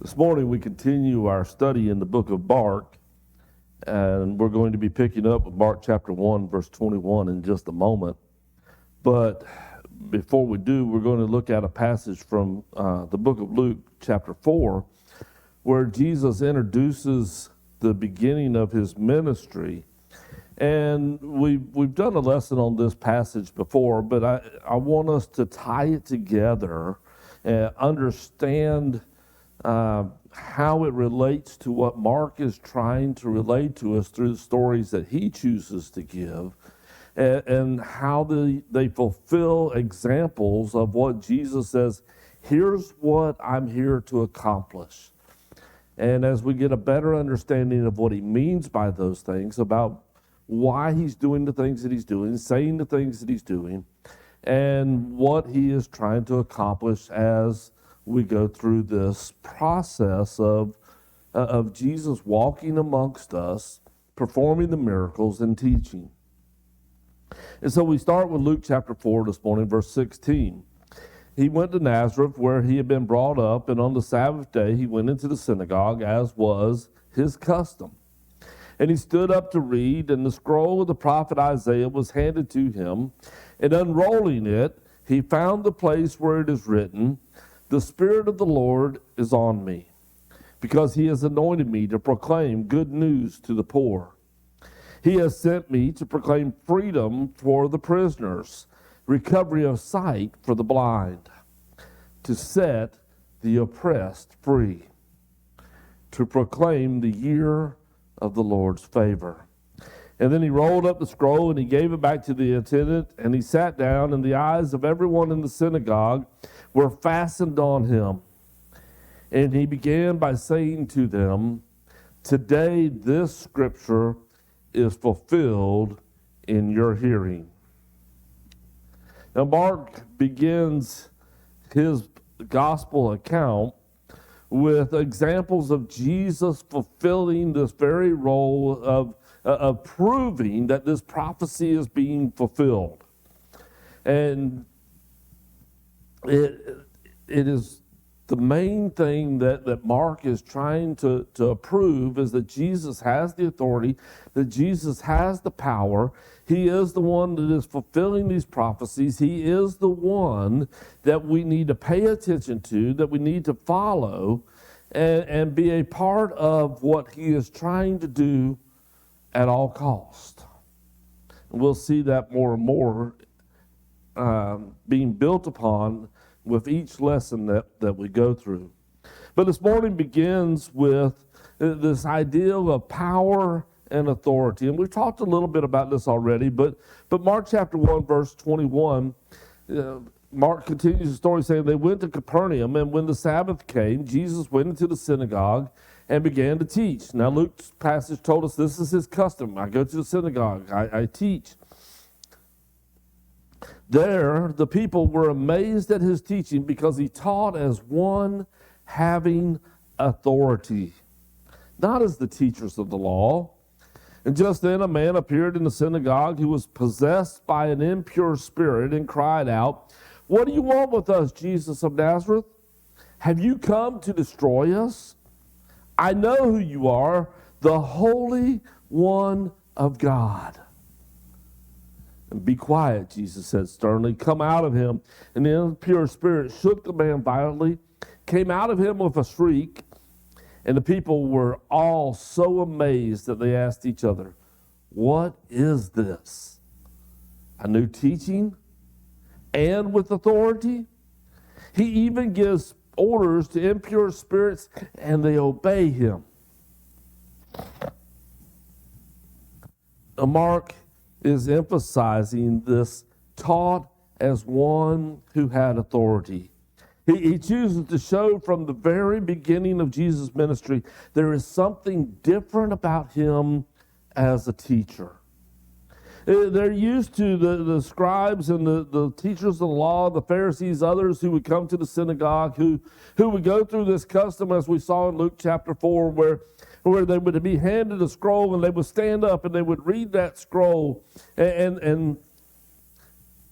This morning we continue our study in the book of Mark, and we're going to be picking up with Mark chapter 1, verse 21 in just a moment. But before we do, we're going to look at a passage from the book of Luke chapter 4, where Jesus introduces the beginning of his ministry. And we've done a lesson on this passage before, but I want us to tie it together and understand how it relates to what Mark is trying to relate to us through the stories that he chooses to give, and how they fulfill examples of what Jesus says, here's what I'm here to accomplish. And as we get a better understanding of what he means by those things, about why he's doing the things that he's doing, saying the things that he's doing, and what he is trying to accomplish as we go through this process of Jesus walking amongst us, performing the miracles and teaching. And so we start with Luke chapter 4 this morning, verse 16. He went to Nazareth, where he had been brought up, and on the Sabbath day he went into the synagogue, as was his custom. And he stood up to read, and the scroll of the prophet Isaiah was handed to him. And unrolling it, he found the place where it is written, "The Spirit of the Lord is on me, because he has anointed me to proclaim good news to the poor. He has sent me to proclaim freedom for the prisoners, recovery of sight for the blind, to set the oppressed free, to proclaim the year of the Lord's favor." And then he rolled up the scroll and he gave it back to the attendant, and he sat down, and the eyes of everyone in the synagogue were fastened on him. And he began by saying to them, "Today this scripture is fulfilled in your hearing." Now Mark begins his gospel account with examples of Jesus fulfilling this very role of proving that this prophecy is being fulfilled. And it is the main thing that Mark is trying to prove, is that Jesus has the authority, that Jesus has the power. He is the one that is fulfilling these prophecies. He is the one that we need to pay attention to, that we need to follow, and be a part of what he is trying to do at all cost. And we'll see that more and more being built upon with each lesson that we go through. But this morning begins with this ideal of power and authority. And we've talked a little bit about this already, but Mark chapter 1, verse 21, Mark continues the story saying, they went to Capernaum, and when the Sabbath came, Jesus went into the synagogue and began to teach. Now Luke's passage told us this is his custom. I go to the synagogue, I teach. There, the people were amazed at his teaching, because he taught as one having authority, not as the teachers of the law. And just then a man appeared in the synagogue who was possessed by an impure spirit, and cried out, "What do you want with us, Jesus of Nazareth? Have you come to destroy us? I know who you are, the Holy One of God." "And be quiet," Jesus said sternly. "Come out of him." And the impure spirit shook the man violently, came out of him with a shriek. And the people were all so amazed that they asked each other, "What is this? A new teaching? And with authority? He even gives orders to impure spirits, and they obey him." Now, Mark is emphasizing this taught as one who had authority. He chooses to show from the very beginning of Jesus' ministry there is something different about him as a teacher. They're used to the scribes and the teachers of the law, the Pharisees, others who would come to the synagogue, who would go through this custom, as we saw in Luke chapter 4, where they would be handed a scroll, and they would stand up and they would read that scroll, and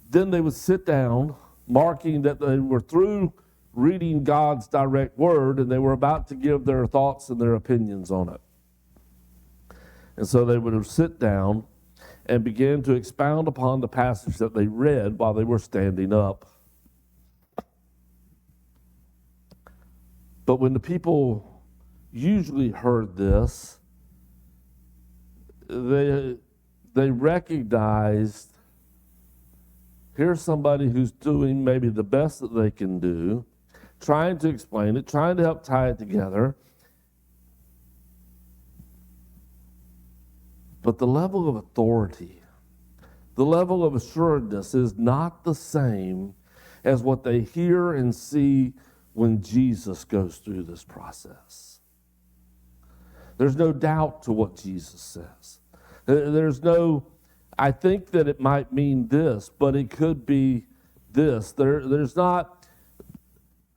then they would sit down, marking that they were through reading God's direct word, and they were about to give their thoughts and their opinions on it. And so they would sit down and begin to expound upon the passage that they read while they were standing up. But when the people usually heard this, they recognized, here's somebody who's doing maybe the best that they can do, trying to explain it, trying to help tie it together. But the level of authority, the level of assuredness is not the same as what they hear and see when Jesus goes through this process. There's no doubt to what Jesus says. There's no, I think that it might mean this, but it could be this. There's not,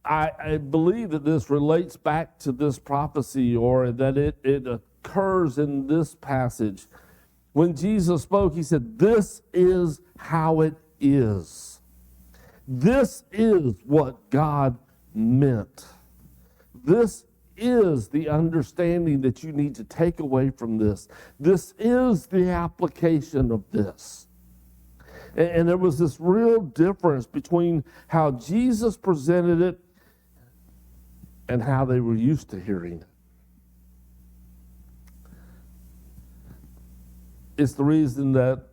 I believe that this relates back to this prophecy, or that it occurs in this passage. When Jesus spoke, he said, this is how it is. This is what God meant. This is the understanding that you need to take away from this. This is the application of this. And there was this real difference between how Jesus presented it and how they were used to hearing it. It's the reason that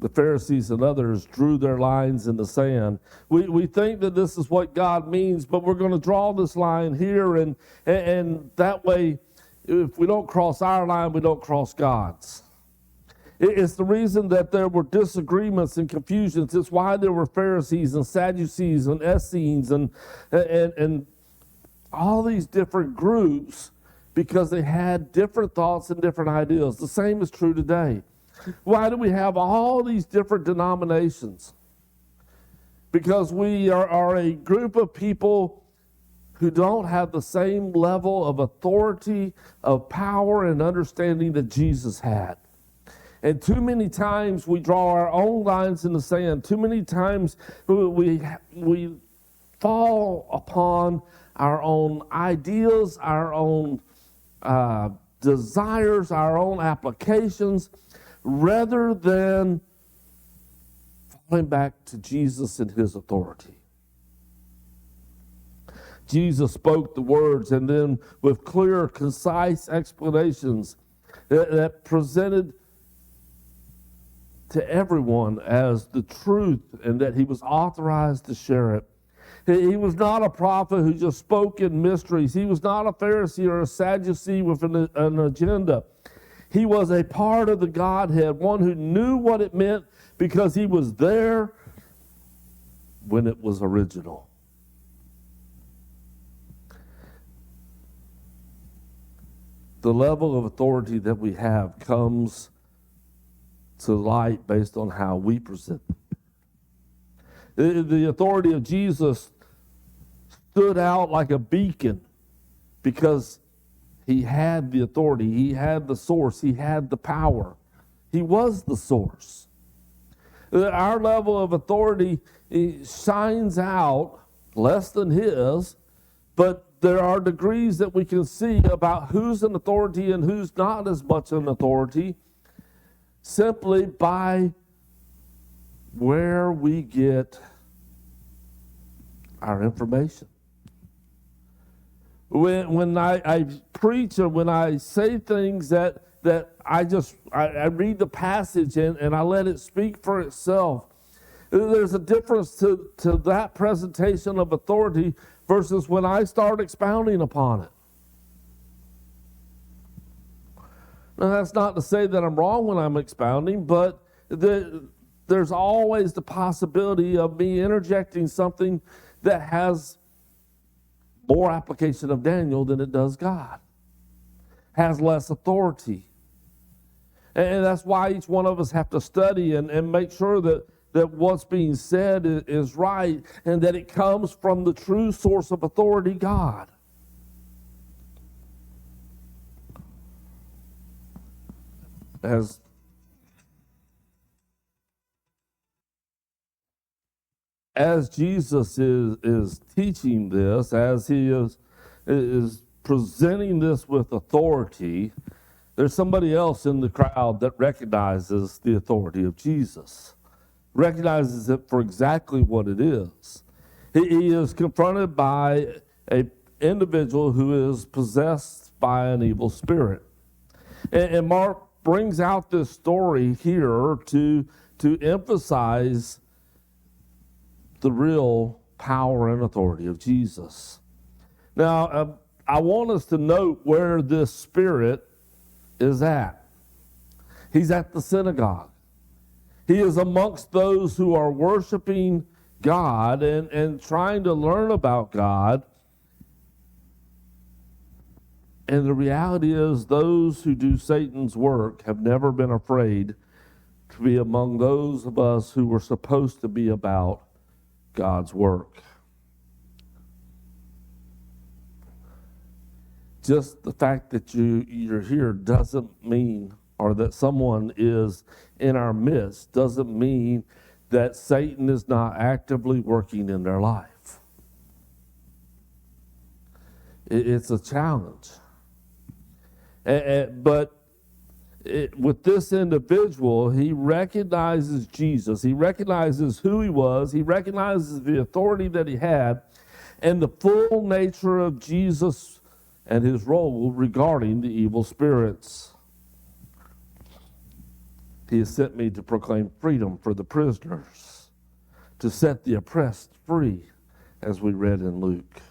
the Pharisees and others drew their lines in the sand. We think that this is what God means, but we're going to draw this line here, and that way, if we don't cross our line, we don't cross God's. It's the reason that there were disagreements and confusions. It's why there were Pharisees and Sadducees and Essenes and all these different groups, because they had different thoughts and different ideas. The same is true today. Why do we have all these different denominations? Because we are a group of people who don't have the same level of authority, of power, and understanding that Jesus had. And too many times we draw our own lines in the sand. Too many times we fall upon our own ideas, our own desires, our own applications, rather than falling back to Jesus and his authority. Jesus spoke the words, and then with clear, concise explanations that presented to everyone as the truth, and that he was authorized to share it. He was not a prophet who just spoke in mysteries. He was not a Pharisee or a Sadducee with an agenda. He was a part of the Godhead, one who knew what it meant because he was there when it was original. The level of authority that we have comes to light based on how we present it. The authority of Jesus stood out like a beacon because he had the authority, he had the source, he had the power. He was the source. Our level of authority shines out less than his, but there are degrees that we can see about who's an authority and who's not as much an authority simply by where we get our information. When I preach, or when I say things that I read the passage and I let it speak for itself, there's a difference to that presentation of authority versus when I start expounding upon it. Now, that's not to say that I'm wrong when I'm expounding, but there's always the possibility of me interjecting something that has more application of Daniel than it does God, has less authority. And that's why each one of us have to study and make sure that what's being said is right and that it comes from the true source of authority, God. As as Jesus is teaching this, as he is presenting this with authority, there's somebody else in the crowd that recognizes the authority of Jesus, recognizes it for exactly what it is. He is confronted by an individual who is possessed by an evil spirit. And Mark brings out this story here to emphasize the real power and authority of Jesus. Now, I want us to note where this spirit is at. He's at the synagogue. He is amongst those who are worshiping God and trying to learn about God. And the reality is, those who do Satan's work have never been afraid to be among those of us who were supposed to be about God's work. Just the fact that you're here doesn't mean, or that someone is in our midst, doesn't mean that Satan is not actively working in their life. It's a challenge. But with this individual, he recognizes Jesus. He recognizes who he was. He recognizes the authority that he had and the full nature of Jesus and his role regarding the evil spirits. He has sent me to proclaim freedom for the prisoners, to set the oppressed free, as we read in Luke.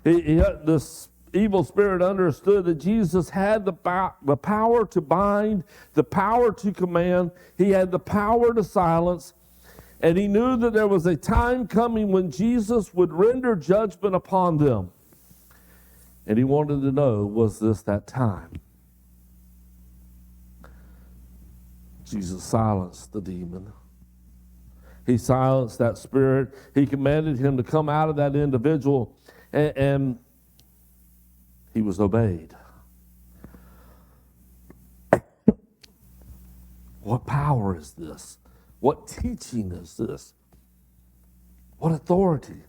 This evil spirit understood that Jesus had the power to bind, the power to command. He had the power to silence. And he knew that there was a time coming when Jesus would render judgment upon them. And he wanted to know, was this that time? Jesus silenced the demon. He silenced that spirit. He commanded him to come out of that individual, and he was obeyed. What power is this? What teaching is this? What authority?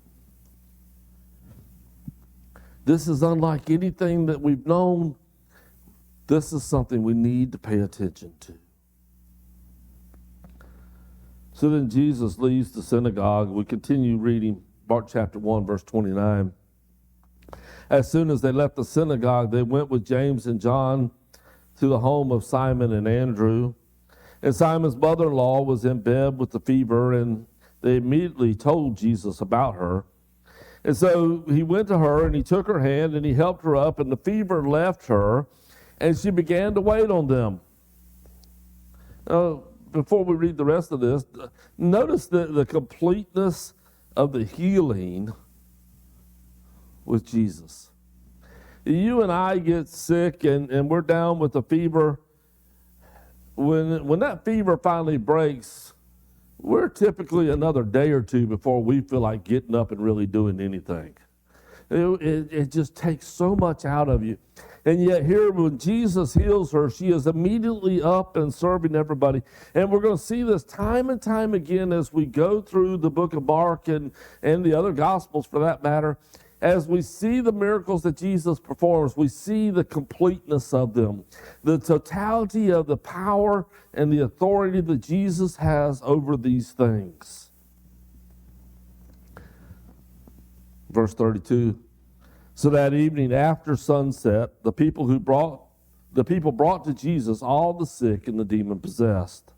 This is unlike anything that we've known. This is something we need to pay attention to. So then Jesus leaves the synagogue. We continue reading Mark chapter 1, verse 29. As soon as they left the synagogue, they went with James and John to the home of Simon and Andrew. And Simon's mother-in-law was in bed with a fever, and they immediately told Jesus about her. And so he went to her, and he took her hand, and he helped her up, and the fever left her, and she began to wait on them. Now, before we read the rest of this, notice the completeness of the healing with Jesus. You and I get sick, and we're down with a fever. When that fever finally breaks, we're typically another day or two before we feel like getting up and really doing anything. It just takes so much out of you. And yet here, when Jesus heals her, she is immediately up and serving everybody. And we're going to see this time and time again as we go through the book of Mark and the other Gospels for that matter. As we see the miracles that Jesus performs, we see the completeness of them, the totality of the power and the authority that Jesus has over these things. Verse 32, so that evening after sunset, the people brought to Jesus all the sick and the demon-possessed.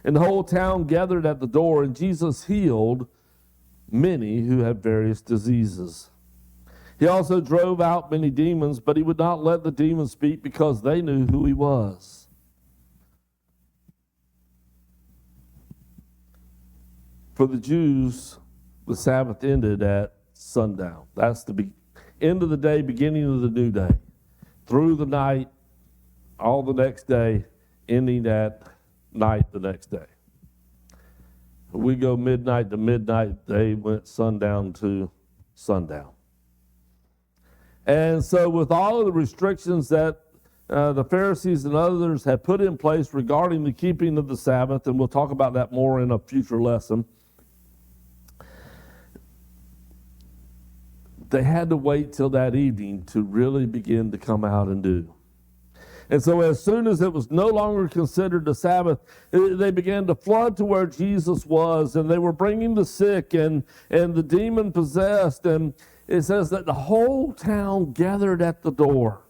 And the whole town gathered at the door, and Jesus healed many who had various diseases. He also drove out many demons, but he would not let the demons speak because they knew who he was. For the Jews, the Sabbath ended at sundown. That's the end of the day, beginning of the new day. Through the night, all the next day, ending at night the next day. We go midnight to midnight. They went sundown to sundown. And so with all of the restrictions that the Pharisees and others had put in place regarding the keeping of the Sabbath, and we'll talk about that more in a future lesson, they had to wait till that evening to really begin to come out and do. And so as soon as it was no longer considered the Sabbath, they began to flood to where Jesus was, and they were bringing the sick and the demon-possessed, and it says that the whole town gathered at the door.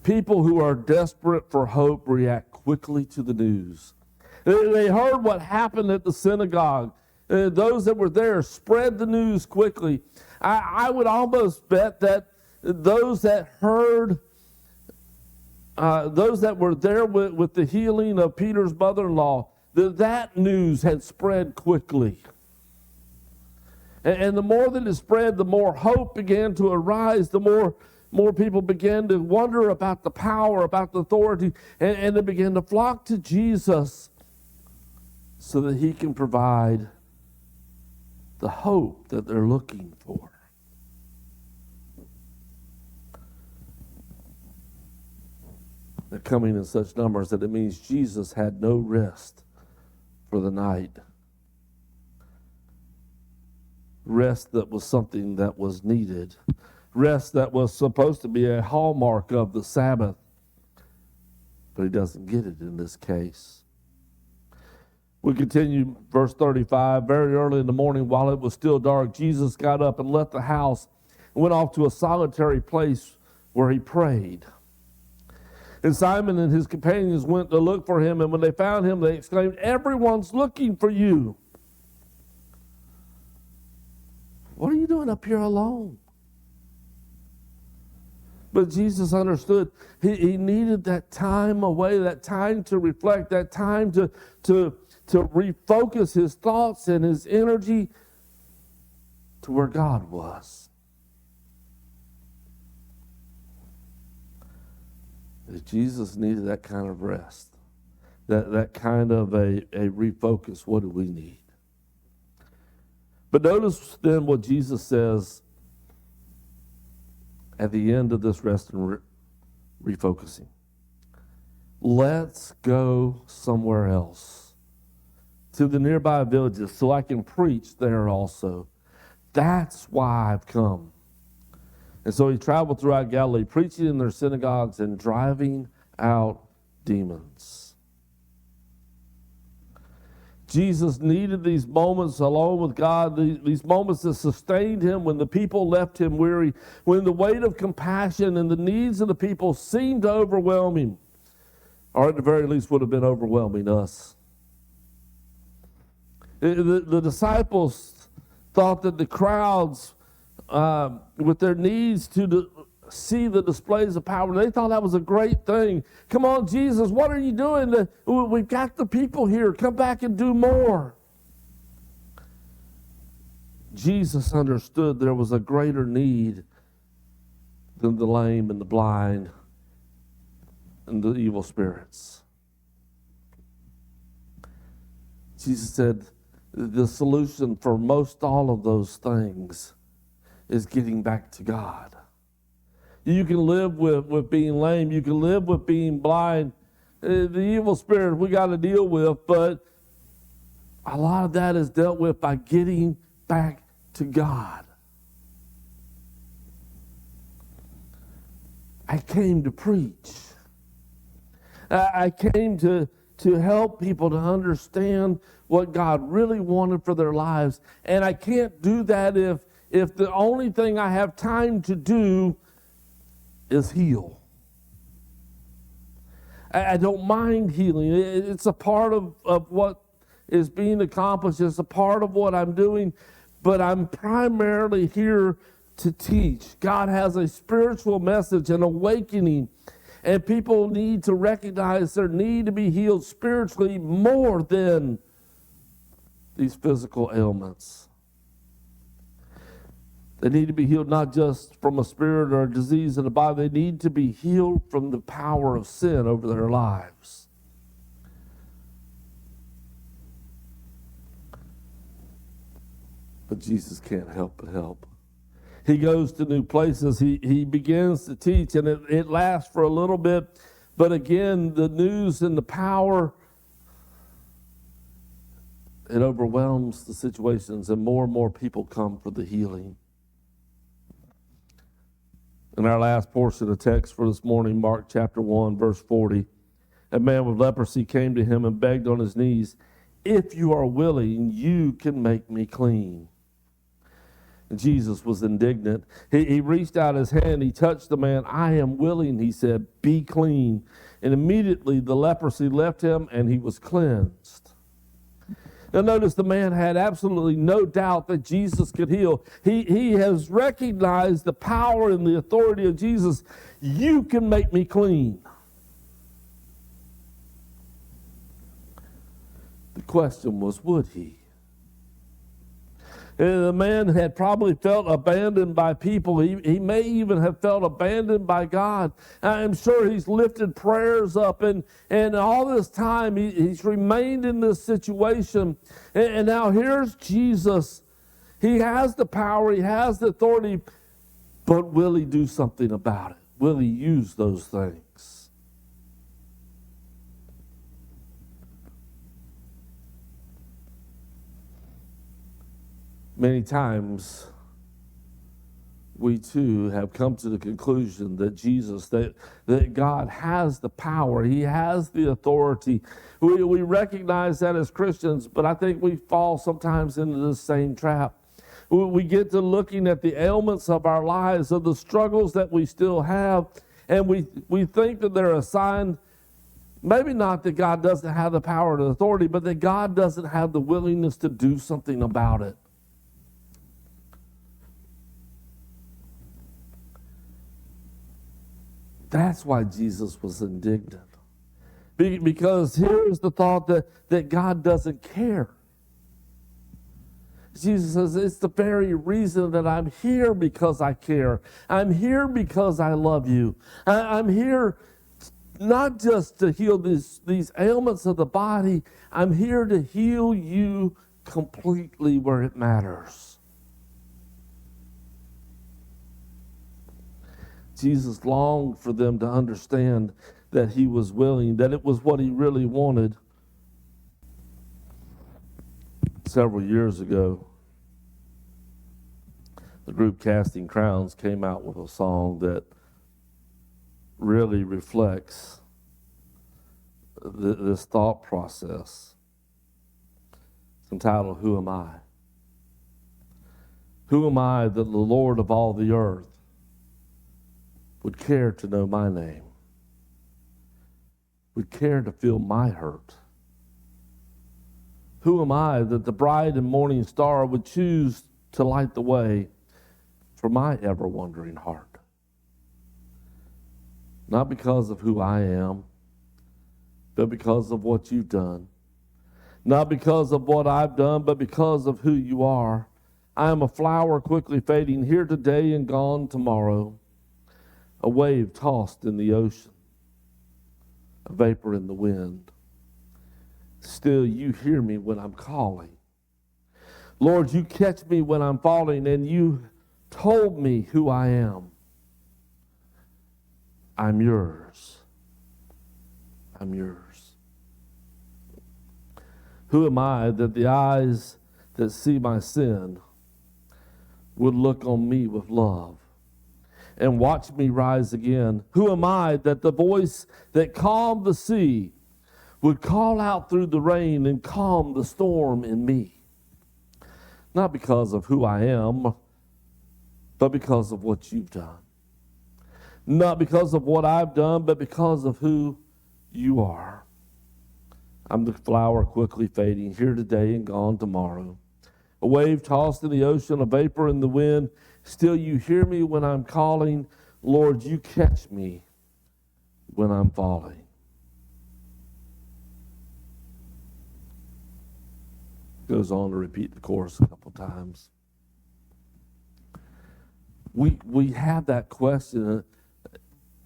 People who are desperate for hope react quickly to the news. They heard what happened at the synagogue. Those that were there spread the news quickly. I would almost bet that those that heard, those that were there with the healing of Peter's mother-in-law, that news had spread quickly. And the more that it spread, the more hope began to arise, the more people began to wonder about the power, about the authority, and they began to flock to Jesus so that he can provide the hope that they're looking for. They're coming in such numbers that it means Jesus had no rest for the night. Rest that was something that was needed. Rest that was supposed to be a hallmark of the Sabbath. But he doesn't get it in this case. We continue, verse 35. Very early in the morning, while it was still dark, Jesus got up and left the house and went off to a solitary place where he prayed. And Simon and his companions went to look for him, and when they found him, they exclaimed, "Everyone's looking for you. What are you doing up here alone?" But Jesus understood he needed that time away, that time to reflect, that time to refocus his thoughts and his energy to where God was. Jesus needed that kind of rest, that kind of a refocus. What do we need? But notice then what Jesus says at the end of this rest and refocusing. Let's go somewhere else, to the nearby villages, so I can preach there also. That's why I've come. And so he traveled throughout Galilee, preaching in their synagogues and driving out demons. Jesus needed these moments alone with God, these moments that sustained him when the people left him weary, when the weight of compassion and the needs of the people seemed to overwhelm him, or at the very least would have been overwhelming us. The disciples thought that the crowds, with their needs to see the displays of power, they thought that was a great thing. Come on, Jesus, what are you doing? We've got the people here. Come back and do more. Jesus understood there was a greater need than the lame and the blind and the evil spirits. Jesus said the solution for most all of those things is getting back to God. You can live with being lame. You can live with being blind. The evil spirit we got to deal with, but a lot of that is dealt with by getting back to God. I came to preach. I came to help people to understand what God really wanted for their lives. And I can't do that if the only thing I have time to do is heal. I don't mind healing. It's a part of what is being accomplished. It's a part of what I'm doing. But I'm primarily here to teach. God has a spiritual message, an awakening. And people need to recognize their need to be healed spiritually more than these physical ailments. They need to be healed not just from a spirit or a disease in the body. They need to be healed from the power of sin over their lives. But Jesus can't help but help. He goes to new places. He begins to teach, and it lasts for a little bit. But again, the news and the power, it overwhelms the situations, and more people come for the healing. In our last portion of text for this morning, Mark chapter 1, verse 40, a man with leprosy came to him and begged on his knees, "If you are willing, you can make me clean." And Jesus was indignant. He reached out his hand, he touched the man. "I am willing," he said, "be clean." And immediately the leprosy left him and he was cleansed. Now notice the man had absolutely no doubt that Jesus could heal. He has recognized the power and the authority of Jesus. You can make me clean. The question was, would he? And the man had probably felt abandoned by people. He may even have felt abandoned by God. I'm sure he's lifted prayers up, and all this time he's remained in this situation. And now here's Jesus. He has the power, he has the authority, but will he do something about it? Will he use those things? Many times, we too have come to the conclusion that Jesus, that God has the power, he has the authority. We recognize that as Christians, but I think we fall sometimes into this same trap. We get to looking at the ailments of our lives, of the struggles that we still have, and we think that they're a sign, maybe not that God doesn't have the power and authority, but that God doesn't have the willingness to do something about it. That's why Jesus was indignant. Because here's the thought that God doesn't care. Jesus says, it's the very reason that I'm here, because I care. I'm here because I love you. I'm here not just to heal these ailments of the body. I'm here to heal you completely where it matters. Jesus longed for them to understand that he was willing, that it was what he really wanted. Several years ago, the group Casting Crowns came out with a song that really reflects this thought process. It's entitled, "Who Am I?" Who am I that the Lord of all the earth would care to know my name, would care to feel my hurt? Who am I that the bright and morning star would choose to light the way for my ever-wondering heart? Not because of who I am, but because of what you've done. Not because of what I've done, but because of who you are. I am a flower quickly fading, here today and gone tomorrow. A wave tossed in the ocean, a vapor in the wind. Still, you hear me when I'm calling. Lord, you catch me when I'm falling, and you told me who I am. I'm yours. I'm yours. Who am I that the eyes that see my sin would look on me with love and watch me rise again? Who am I that the voice that calmed the sea would call out through the rain and calm the storm in me? Not because of who I am, but because of what you've done. Not because of what I've done, but because of who you are. I'm the flower quickly fading, here today and gone tomorrow. A wave tossed in the ocean, a vapor in the wind. Still you hear me when I'm calling. Lord, you catch me when I'm falling. Goes on to repeat the chorus a couple times. We have that question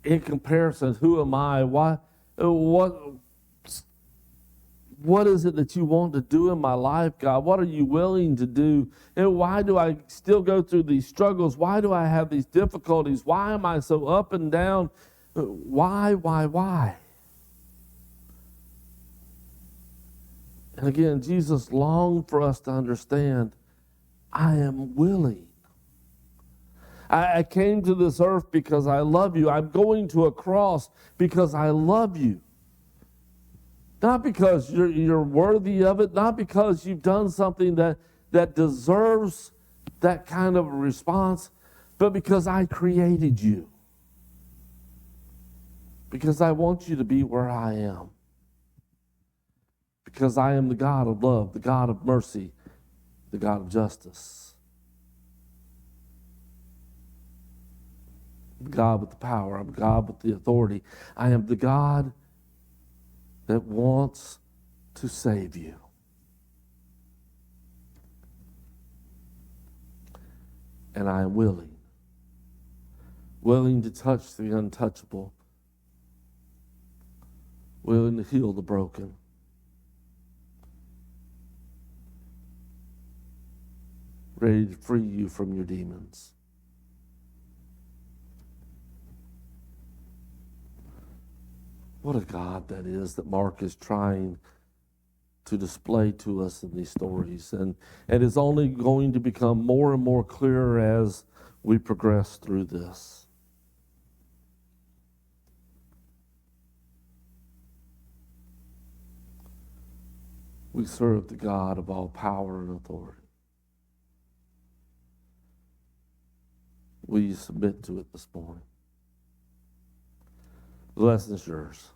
in comparison. Who am I? Why? What is it that you want to do in my life, God? What are you willing to do? And why do I still go through these struggles? Why do I have these difficulties? Why am I so up and down? Why? And again, Jesus longed for us to understand, I am willing. I came to this earth because I love you. I'm going to a cross because I love you. Not because you're worthy of it, not because you've done something that deserves that kind of a response, but because I created you. Because I want you to be where I am. Because I am the God of love, the God of mercy, the God of justice. I'm God with the power. I'm God with the authority. I am the God that wants to save you. And I am willing to touch the untouchable, willing to heal the broken, ready to free you from your demons. What a God that is that Mark is trying to display to us in these stories. And it's only going to become more and more clear as we progress through this. We serve the God of all power and authority. Will you submit to it this morning? The lesson is yours.